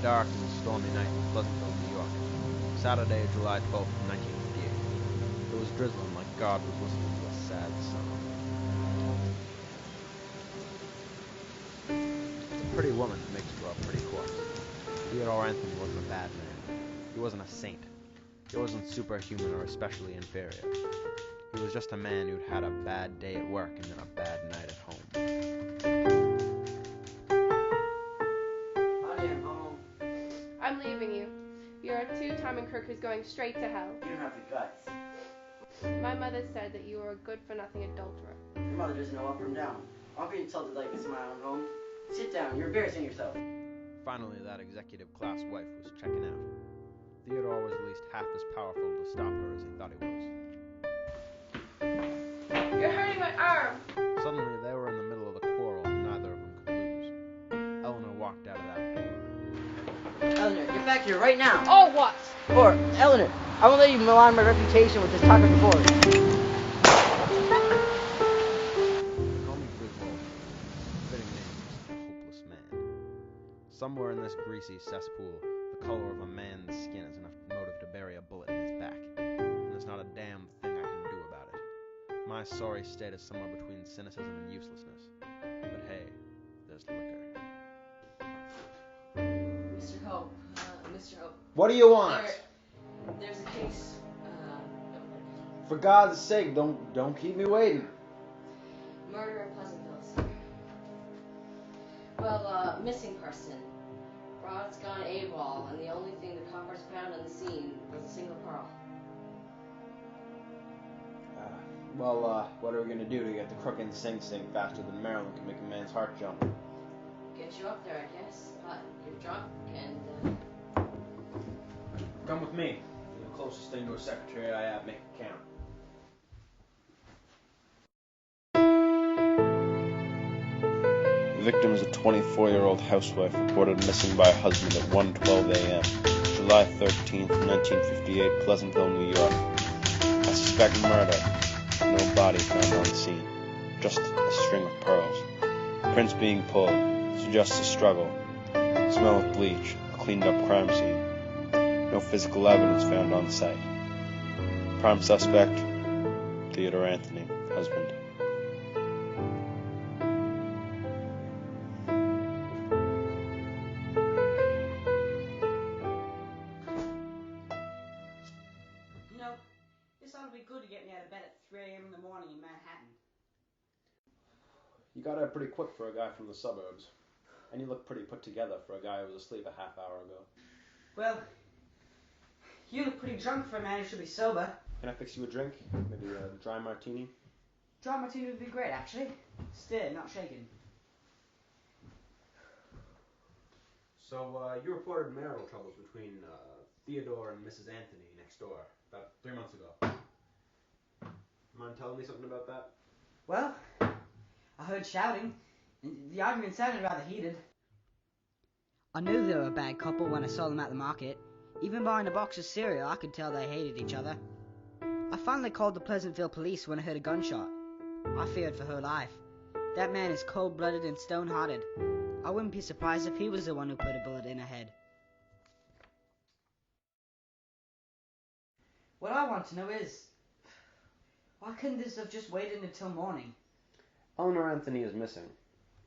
dark and stormy night in Pleasantville, New York. Saturday, July 12th, 1958. It was drizzling like God was listening to a sad song. It's a pretty woman makes for a pretty corpse. Eleanor Anthony wasn't a bad man. He wasn't a saint. He wasn't superhuman or especially inferior. He was just a man who'd had a bad day at work and then a bad night at home. Honey, I'm home. I'm leaving you. You're a two-timing crook who's going straight to hell. You don't have the guts. My mother said that you were a good-for-nothing adulterer. Your mother doesn't know up from down. I'll be insulted like this in my own home. Sit down. You're embarrassing yourself. Finally, that executive class wife was checking out. Theodore was at least half as powerful to stop her as he thought he was. You're hurting my arm. Suddenly, they were in the middle of the quarrel and neither of them could lose. Eleanor walked out of that door. Eleanor, get back here right now. Oh, what? Or, Eleanor, I won't let you malign my reputation with this talk of divorce. Call me Griswold. Fitting name for such a hopeless man. Somewhere in this greasy cesspool, the color of a man's skin is enough motive to bury a bullet in his back. And there's not a damn thing I can do about it. My sorry state is somewhere between cynicism and uselessness. But hey, there's liquor. Mr. Hope, Mr. Hope. What do you want? There's a case. For God's sake, don't keep me waiting. Murder in Pleasantville, sir. Well, missing person. Rod's gone AWOL, and the only thing the coppers found on the scene was a single pearl. What are we gonna do to get the crook in Sing Sing faster than Maryland can make a man's heart jump? Get you up there, I guess. But you're drunk, and Come with me. You're the closest thing to a secretary I have. Make it count. The victim is a 24-year-old housewife reported missing by her husband at 1:12 a.m., July 13th, 1958, Pleasantville, New York. I suspect murder. No body found on the scene. Just a string of pearls. Prints being pulled. Suggests a struggle. Smell of bleach. A cleaned-up crime scene. No physical evidence found on site. Prime suspect, Eleanor Anthony, husband. You know, this ought to be good to get me out of bed at 3 a.m. in the morning in Manhattan. You got out pretty quick for a guy from the suburbs. And you look pretty put together for a guy who was asleep a half hour ago. Well, you look pretty drunk for a man who should be sober. Can I fix you a drink? Maybe a dry martini? Dry martini would be great, actually. Stirred, not shaken. So, you reported marital troubles between Theodore and Mrs. Anthony next door about 3 months ago. Mind telling me something about that? Well, I heard shouting. The argument sounded rather heated. I knew they were a bad couple when I saw them at the market. Even buying a box of cereal, I could tell they hated each other. I finally called the Pleasantville police when I heard a gunshot. I feared for her life. That man is cold-blooded and stone-hearted. I wouldn't be surprised if he was the one who put a bullet in her head. What I want to know is, why couldn't this have just waited until morning? Eleanor Anthony is missing,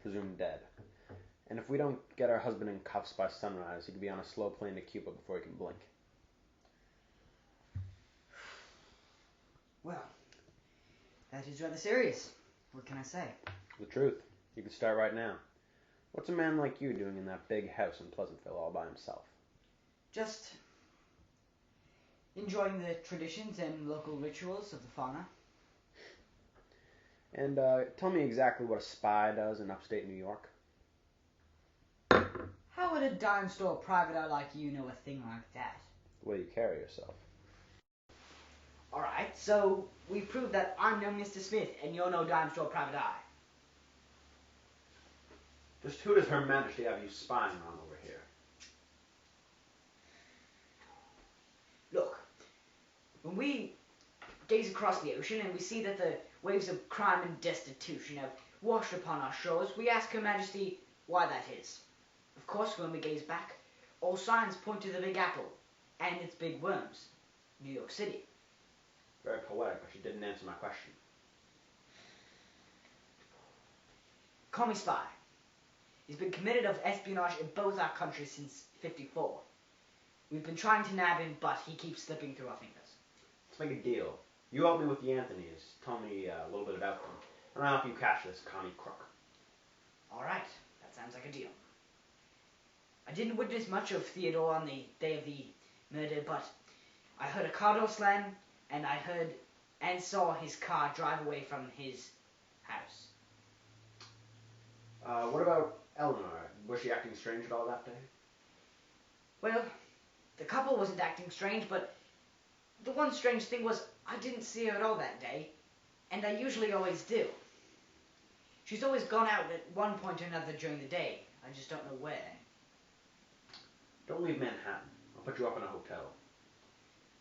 presumed dead. And if we don't get her husband in cuffs by sunrise, he could be on a slow plane to Cuba before he can blink. Well, that is rather serious. What can I say? The truth. You could start right now. What's a man like you doing in that big house in Pleasantville all by himself? Just enjoying the traditions and local rituals of the fauna. And tell me exactly what a spy does in upstate New York. How would a dime store private eye like you know a thing like that? The way you carry yourself. Alright, so we proved that I'm no Mr. Smith and you're no dime store private eye. Just who does Her Majesty have you spying on over here? Look, when we gaze across the ocean and we see that the waves of crime and destitution have washed upon our shores, we ask Her Majesty why that is. Of course, when we gaze back, All signs point to the Big Apple and its big worms, New York City. Very poetic, but she didn't answer my question. Call me Spy. He's been committed of espionage in both our countries since '54. We've been trying to nab him, but he keeps slipping through our fingers. Let's make a deal. You help me with the Anthonys. Tell me a little bit about them. And I'll help you catch this commie crook. All right, that sounds like a deal. I didn't witness much of Theodore on the day of the murder, but I heard a car door slam, and I heard and saw his car drive away from his house. What about Eleanor? Was she acting strange at all that day? Well, the couple wasn't acting strange, but the one strange thing was I didn't see her at all that day, and I usually always do. She's always gone out at one point or another during the day. I just don't know where. Don't leave Manhattan. I'll put you up in a hotel.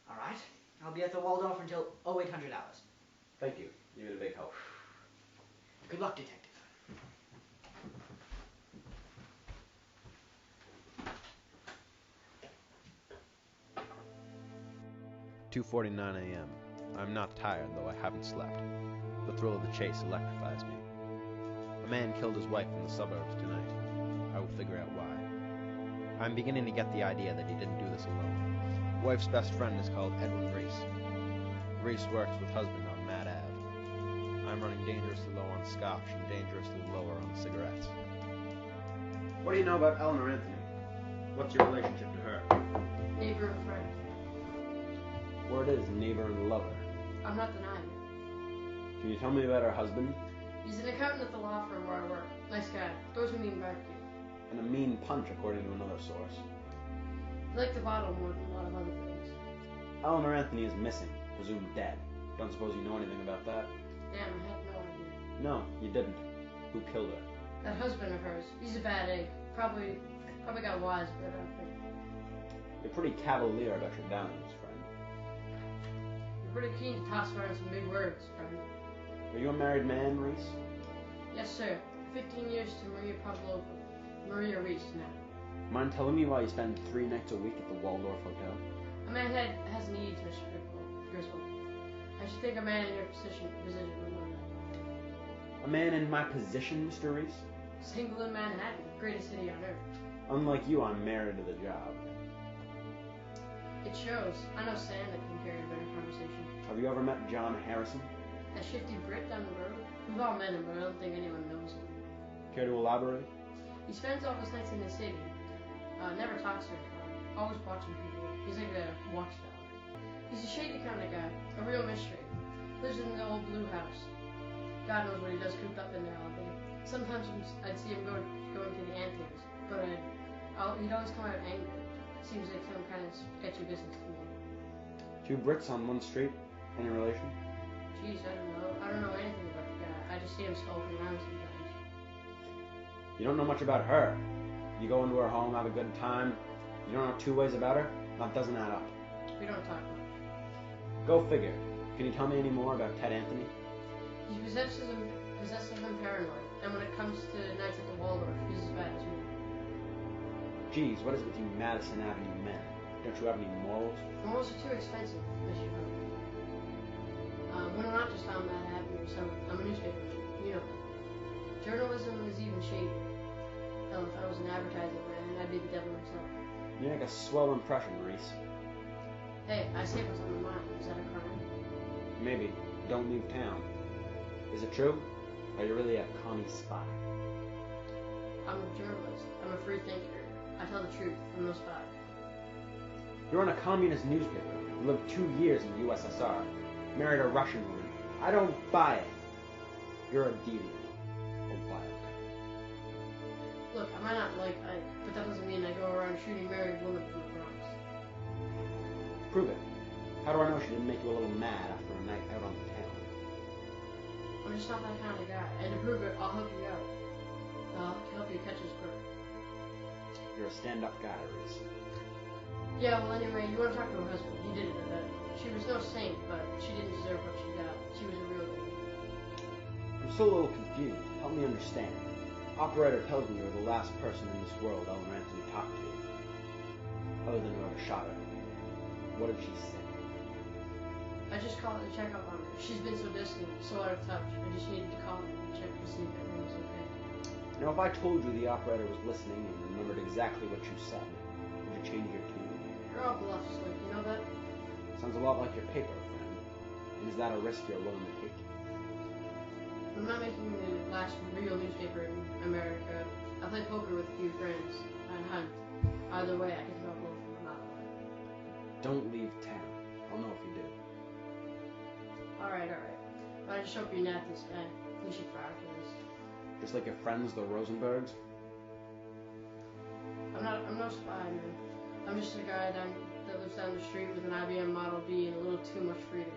All right. I'll be at the Waldorf until 0800 hours. Thank you. You've been a big help. Good luck, Detective. 2:49 a.m. I'm not tired, though I haven't slept. The thrill of the chase electrifies me. A man killed his wife in the suburbs tonight. I will figure out why. I'm beginning to get the idea that he didn't do this alone. Wife's best friend is called Edwin Reese. Reese works with husband on Mad Ave. I'm running dangerously low on scotch and dangerously lower on cigarettes. What do you know about Eleanor Anthony? What's your relationship to her? Neighbor and friend. Word is neighbor and lover. I'm not denying it. Can you tell me about her husband? He's an accountant at the law firm where I work. Nice guy. Throws a mean barbecue. And a mean punch, according to another source. He liked the bottle more than a lot of other things. Eleanor Anthony is missing, presumed dead. Don't suppose you know anything about that? Damn, I had no idea. No, you didn't. Who killed her? That husband of hers, he's a bad egg. Probably got wise, but I don't think. You're pretty cavalier about your downings, friend. You're pretty keen to toss around some big words, friend. Are you a married man, Reese? Yes, sir. 15 years to Maria Reese now. Mind telling me why you spend 3 nights a week at the Waldorf Hotel? A man has needs, Mr. Griswold. I should think a man in your position would know that. A man in my position, Mr. Reese? Single in Manhattan, greatest city on earth. Unlike you, I'm married to the job. It shows. I know Sam that can carry a better conversation. Have you ever met John Harrison? That shifty Brit down the road? We've all met him, but I don't think anyone knows him. Care to elaborate? He spends all his nights in the city. Never talks to anyone. Always watching people. He's like a watchdog. He's a shady kind of guy. A real mystery. Lives in the old blue house. God knows what he does cooped up in there all day. Sometimes I'd see him going to the Anthony's, but he'd always come out angry. Seems like some kind of sketchy business to me. 2 Brits on one street? Any relation? Jeez, I don't know. I don't know anything about the guy. I just see him skulking around sometimes. You don't know much about her. You go into her home, have a good time. You don't know 2 ways about her? That doesn't add up. We don't talk much. Go figure. Can you tell me any more about Ted Anthony? He's possessive and paranoid, and when it comes to nights at the Waldorf, he's as bad as me. Geez, what is it with you Madison Avenue men? Don't you have any morals? Morals are too expensive, Mr. Hope. When I'm not just on Mad Avenue, so I'm a newspaperman. You know. Journalism is even shady. Hell, if I was an advertising man, I'd be the devil himself. You make a swell impression, Reese. Hey, I say what's on my mind. Is that a crime? Maybe. Don't leave town. Is it true? Are you really a commie spy? I'm a journalist. I'm a free thinker. I tell the truth. I'm no spy. You're on a communist newspaper. You lived 2 years in the USSR. Married a Russian woman. I don't buy it. You're a deviant. A wildcat. Look, I might not like Ike, but that doesn't mean I go around shooting married women from the Bronx. Prove it. How do I know she didn't make you a little mad after a night out on the town? I'm just not that kind of guy. And to prove it, I'll help you out. I'll help you catch his crook. You're a stand-up guy, Reese. Yeah, well anyway, you want to talk to her husband. He did it, I bet. She was no saint, but she didn't deserve what she got. She was a real lady. I'm still a little confused. Help me understand. Operator tells me you're the last person in this world Eleanor Anthony talked to. other than whoever shot her. What did she say? I just called to check up on her. She's been so distant, so out of touch. I just needed to call her and check to see if everything was okay. Now, if I told you the operator was listening and remembered exactly what you said, would you change your tune? You're all bluffs, Luke. You know that? Sounds a lot like your paper, friend. And is that a risk you're willing to take? I'm not making the last real newspaper in America. I play poker with a few friends. I hunt. Either way, I can tell both of them out. Don't leave town. I'll know if you do. Alright. But I just hope you nab this guy. We should fire for this. Just like your friends, the Rosenbergs? I'm no spy, man. I'm just a guy that lives down the street with an IBM Model B and a little too much freedom.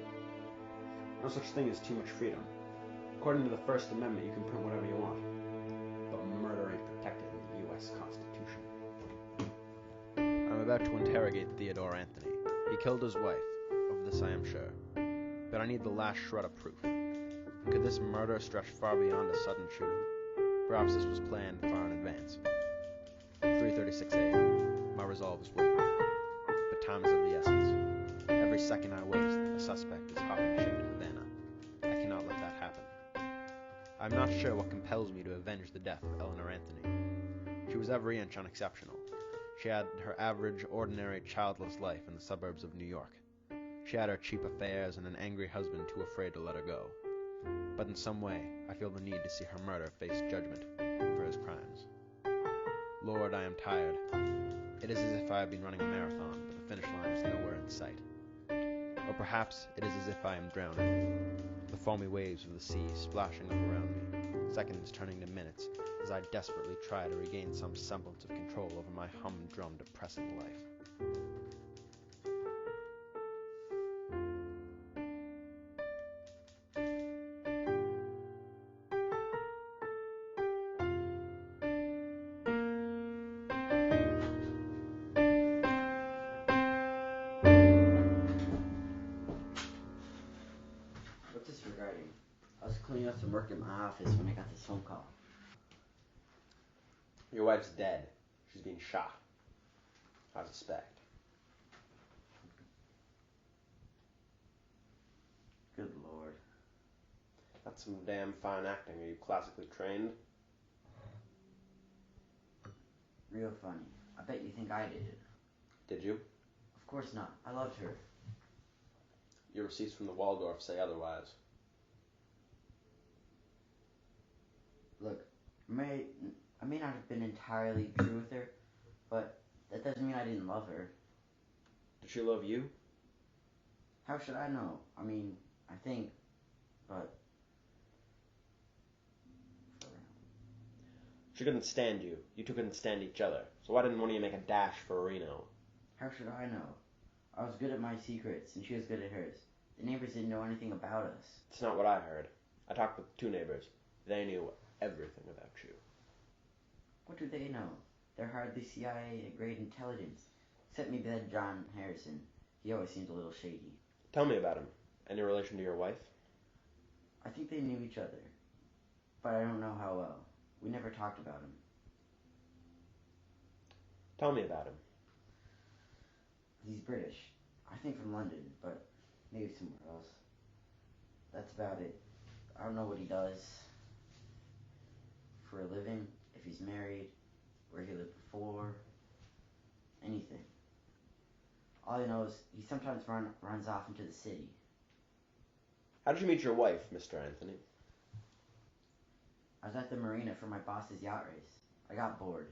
No such thing as too much freedom. According to the First Amendment, you can print whatever you want. But murder ain't protected in the U.S. Constitution. I'm about to interrogate Theodore Anthony. He killed his wife. Of this I am sure. But I need the last shred of proof. Could this murder stretch far beyond a sudden shooting? Perhaps this was planned far in advance. 3:36 a.m. My resolve is wavering. But time is of the essence. Every second I waste, a suspect is hopping ship to Havana. I cannot let that happen. I'm not sure what compels me to avenge the death of Eleanor Anthony. She was every inch unexceptional. She had her average, ordinary, childless life in the suburbs of New York. She had her cheap affairs and an angry husband too afraid to let her go. But in some way, I feel the need to see her murder face judgment for his crimes. Lord, I am tired. It is as if I have been running a marathon, but the finish line is nowhere in sight. Or perhaps it is as if I am drowning. The foamy waves of the sea splashing up around me, seconds turning to minutes, as I desperately try to regain some semblance of control over my humdrum, depressing life. What's this regarding? I was cleaning up some work in my office when I got this phone call. Your wife's dead. She's being shot. I suspect. Good lord. That's some damn fine acting. Are you classically trained? Real funny. I bet you think I did it. Did you? Of course not. I loved her. Your receipts from the Waldorf say otherwise. Look, I may not have been entirely true with her, but that doesn't mean I didn't love her. Did she love you? How should I know? I mean, I think, but... for real. She couldn't stand you. You two couldn't stand each other. So why didn't one of you make a dash for Reno? How should I know? I was good at my secrets, and she was good at hers. The neighbors didn't know anything about us. It's not what I heard. I talked with two neighbors. They knew everything about you. What do they know? They're hardly CIA-grade intelligence. Except maybe that John Harrison. He always seems a little shady. Tell me about him. Any relation to your wife? I think they knew each other. But I don't know how well. We never talked about him. Tell me about him. He's British. I think from London, but maybe somewhere else. That's about it. I don't know what he does for a living, if he's married, where he lived before, anything. All I know is he sometimes runs off into the city. How did you meet your wife, Mr. Anthony? I was at the marina for my boss's yacht race. I got bored.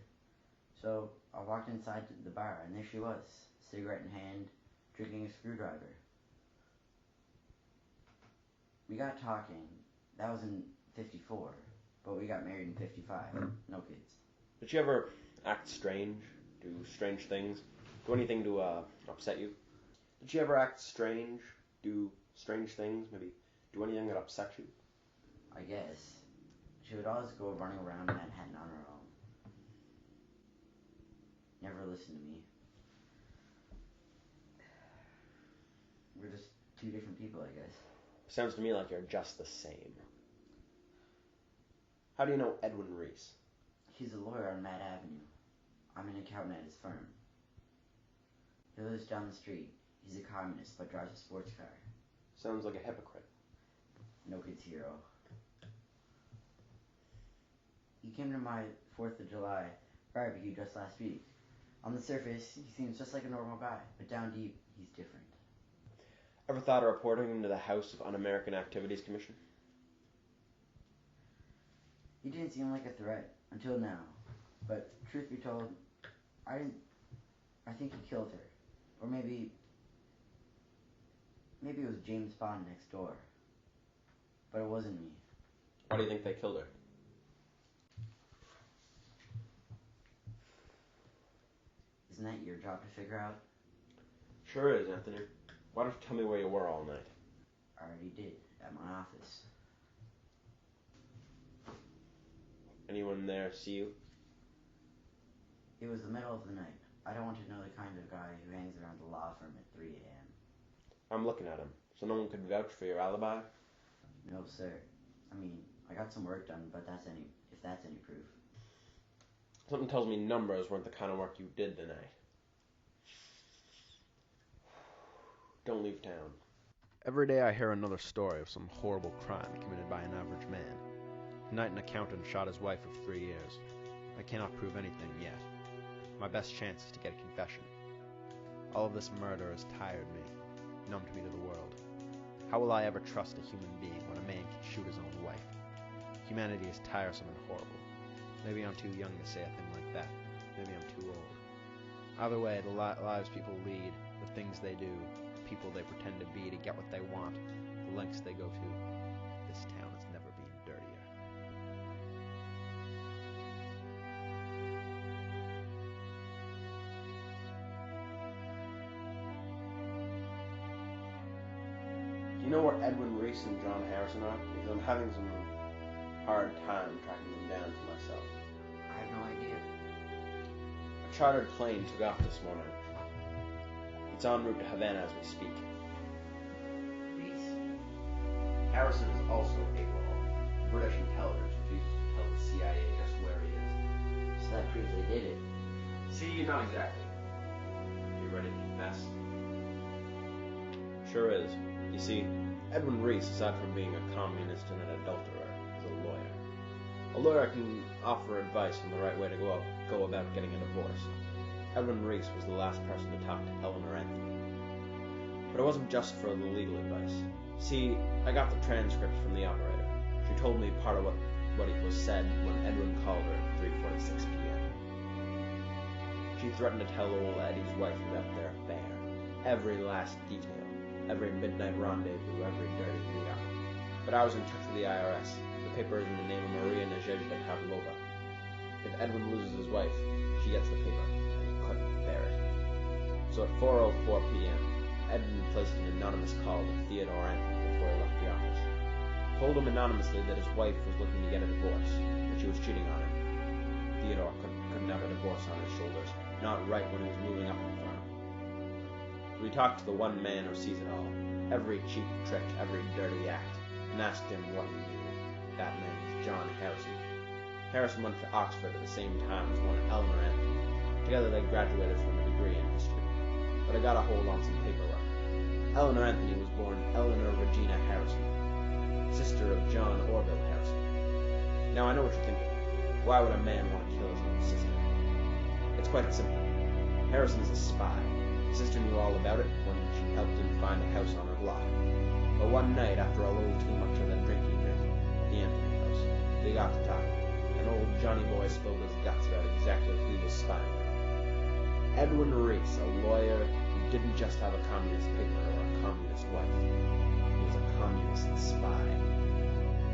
So I walked inside the bar, and there she was, cigarette in hand, drinking a screwdriver. We got talking. That was in 54, but we got married in 55. No kids. Did she ever act strange? Do strange things? Do anything to upset you? Did she ever act strange? Do strange things? Maybe do anything that upset you? I guess. She would always go running around Manhattan on her own. Never listened to me. We're just two different people, I guess. Sounds to me like you're just the same. How do you know Edwin Reese? He's a lawyer on Matt Avenue. I'm an accountant at his firm. He lives down the street. He's a communist, but drives a sports car. Sounds like a hypocrite. No kid's hero. He came to my 4th of July barbecue just last week. On the surface, he seems just like a normal guy, but down deep, he's different. Ever thought of reporting him to the House of Un-American Activities Commission? He didn't seem like a threat until now, but truth be told, I think he killed her. Or maybe it was James Bond next door. But it wasn't me. Why do you think they killed her? Isn't that your job to figure out? Sure is, Anthony. Why don't you tell me where you were all night? I already did, at my office. Anyone there see you? It was the middle of the night. I don't want to know the kind of guy who hangs around the law firm at 3 a.m. I'm looking at him, so no one could vouch for your alibi? No, sir. I mean, I got some work done, but if that's any proof. Something tells me numbers weren't the kind of work you did tonight. Don't leave town. Every day I hear another story of some horrible crime committed by an average man. Tonight an accountant shot his wife of 3 years. I cannot prove anything yet. My best chance is to get a confession. All of this murder has tired me, numbed me to the world. How will I ever trust a human being when a man can shoot his own wife? Humanity is tiresome and horrible. Maybe I'm too young to say a thing like that. Maybe I'm too old. Either way, the lives people lead, the things they do, the people they pretend to be to get what they want, the lengths they go to, this town has never been dirtier. Do you know where Edwin Reese and John Harrison are? Because I'm having some hard time tracking them down for myself. I have no idea. A chartered plane took off this morning. It's en route to Havana as we speak. Reese? Harrison is also AWOL. British intelligence refuses to tell the CIA just where he is. So that proves they did it. See, not exactly. You ready to confess? Sure is. You see, Edwin Reese, aside from being a communist and an adulterer, is a lawyer. A lawyer can offer advice on the right way to go about getting a divorce. Edwin Reese was the last person to talk to Eleanor Anthony. But it wasn't just for the legal advice. See, I got the transcript from the operator. She told me part of what it was said when Edwin called her at 3:46 p.m. She threatened to tell old Eddie's wife about their affair. Every last detail. Every midnight rendezvous, every dirty meet-up. But I was in touch with the IRS. The paper is in the name of Maria Nadezhda Pavlova. If Edwin loses his wife, she gets the paper, and he couldn't bear it. So at 4:04 p.m., Edwin placed an anonymous call to Theodore Anthony before he left the office. Told him anonymously that his wife was looking to get a divorce, that she was cheating on him. Theodore couldn't have a divorce on his shoulders, not right when he was moving up in the firm. We talked to the one man who sees it all, every cheap trick, every dirty act, and asked him what he knew. That man was John Harrison. Harrison went to Oxford at the same time as one Eleanor Anthony. Together they graduated from a degree in history. But I got a hold on some paperwork. Eleanor Anthony was born Eleanor Regina Harrison, sister of John Orville Harrison. Now I know what you're thinking. Why would a man want to kill his own sister? It's quite simple. Harrison is a spy. His sister knew all about it when she helped him find a house on her block. But one night, after a little too much of that drinky drink at the Anthony house, they got to talking, and old Johnny Boy spilled his guts about exactly who he was spying on. Edwin Reese, a lawyer who didn't just have a communist paper or a communist wife. He was a communist spy.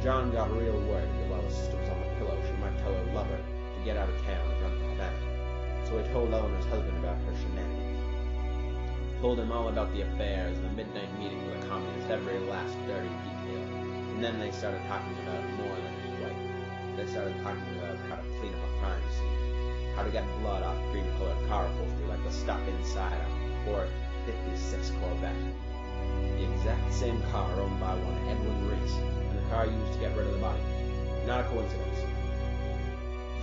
John got real worried that while his sister was on the pillow, she might tell her lover to get out of town and run for Havana. So he told Eleanor's husband about her shenanigans. Told him all about the affairs and the midnight meeting with the communist, every last dirty detail. And then they started talking about more than his wife. They started talking about how to clean up a crime scene, how to get blood off cream-colored car upholstery like the stuff inside a Ford 56 Corvette. The exact same car owned by one Edwin Reese, and the car used to get rid of the body. Not a coincidence.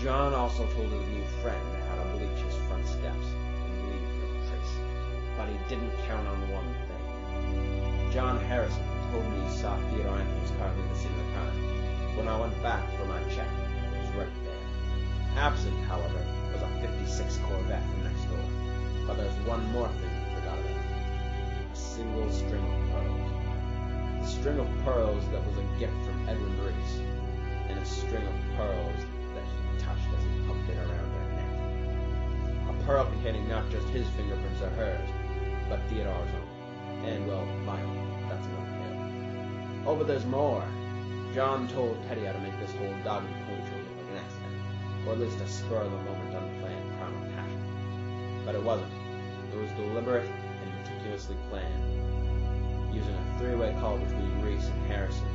John also told his new friend how to bleach his front steps and leave no trace. didn't count on one thing. John Harrison told me he saw Theodore Anthony's car leave the scene of the crime. When I went back for my check, it was right there. Absent, however, was a '56 Corvette from next door. But there's one more thing we forgot about. A single string of pearls. The string of pearls that was a gift from Edwin Reese, and a string of pearls that he touched as he pumped it around her neck. A pearl containing not just his fingerprints or hers, but Theodore's own. And, well, my own. That's another tale. Oh, but there's more. John told Teddy how to make this whole dog and pony show look like an accident, or at least a spur-of-the-moment unplanned crime of passion. But it wasn't. It was deliberate and meticulously planned, using a three-way call between Reese and Harrison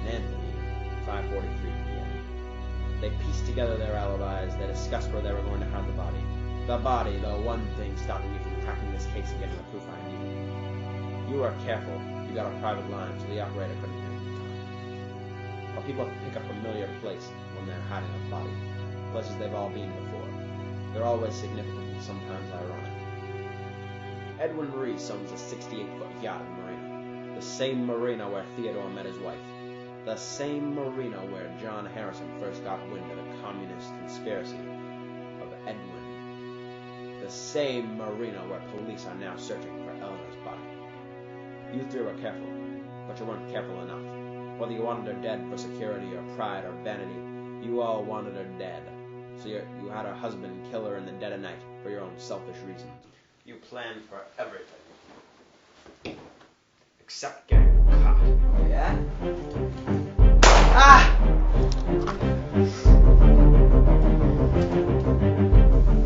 and Anthony at 5:43 p.m. They pieced together their alibis. They discussed where they were going to hide the body. The body, the one thing stopping me from cracking this case and getting the proof I needed. You were careful. You got a private line, so the operator couldn't hear you talk. But people pick a familiar place when they're hiding a body. Places they've all been before. They're always significant and sometimes ironic. Edwin Reese owns a 68-foot yacht in the marina. The same marina where Theodore met his wife. The same marina where John Harrison first got wind of the communist conspiracy of Edwin. The same marina where police are now searching for Eleanor's body. You three were careful, but you weren't careful enough. Whether you wanted her dead for security or pride or vanity, you all wanted her dead. So you had her husband kill her in the dead of night for your own selfish reasons. You planned for everything. Except getting caught. Oh, yeah? Ah!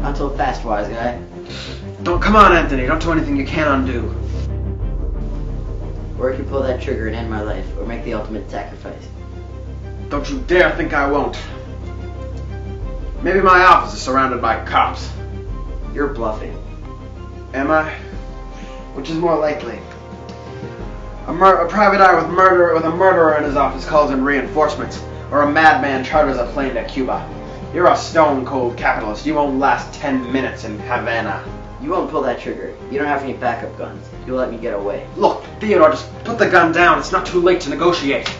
Not so fast, wise guy. Don't come on, Anthony. Don't do anything you can't undo. Or I can pull that trigger and end my life, or make the ultimate sacrifice. Don't you dare think I won't. Maybe my office is surrounded by cops. You're bluffing. Am I? Which is more likely? A private eye with a murderer in his office calls in reinforcements, or a madman charters a plane to Cuba. You're a stone-cold capitalist. You won't last 10 minutes in Havana. You won't pull that trigger. You don't have any backup guns. You'll let me get away. Look, Theodore, just put the gun down. It's not too late to negotiate.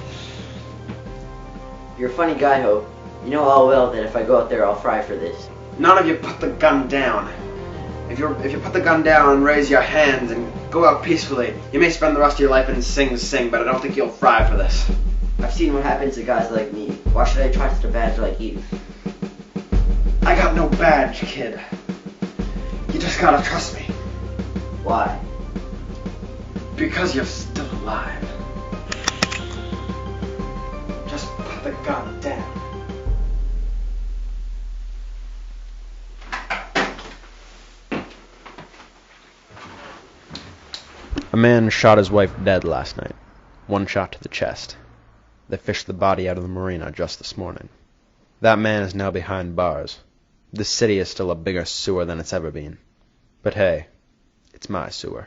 You're a funny guy, Hope. You know all well that if I go out there, I'll fry for this. None of you put the gun down. If you put the gun down and raise your hands and go out peacefully, you may spend the rest of your life in Sing Sing, but I don't think you'll fry for this. I've seen what happens to guys like me. Why should I trust a badge like you? I got no badge, kid. You just gotta trust me. Why? Because you're still alive. Just put the gun down. A man shot his wife dead last night. One shot to the chest. They fished the body out of the marina just this morning. That man is now behind bars. This city is still a bigger sewer than it's ever been. But hey, it's my sewer.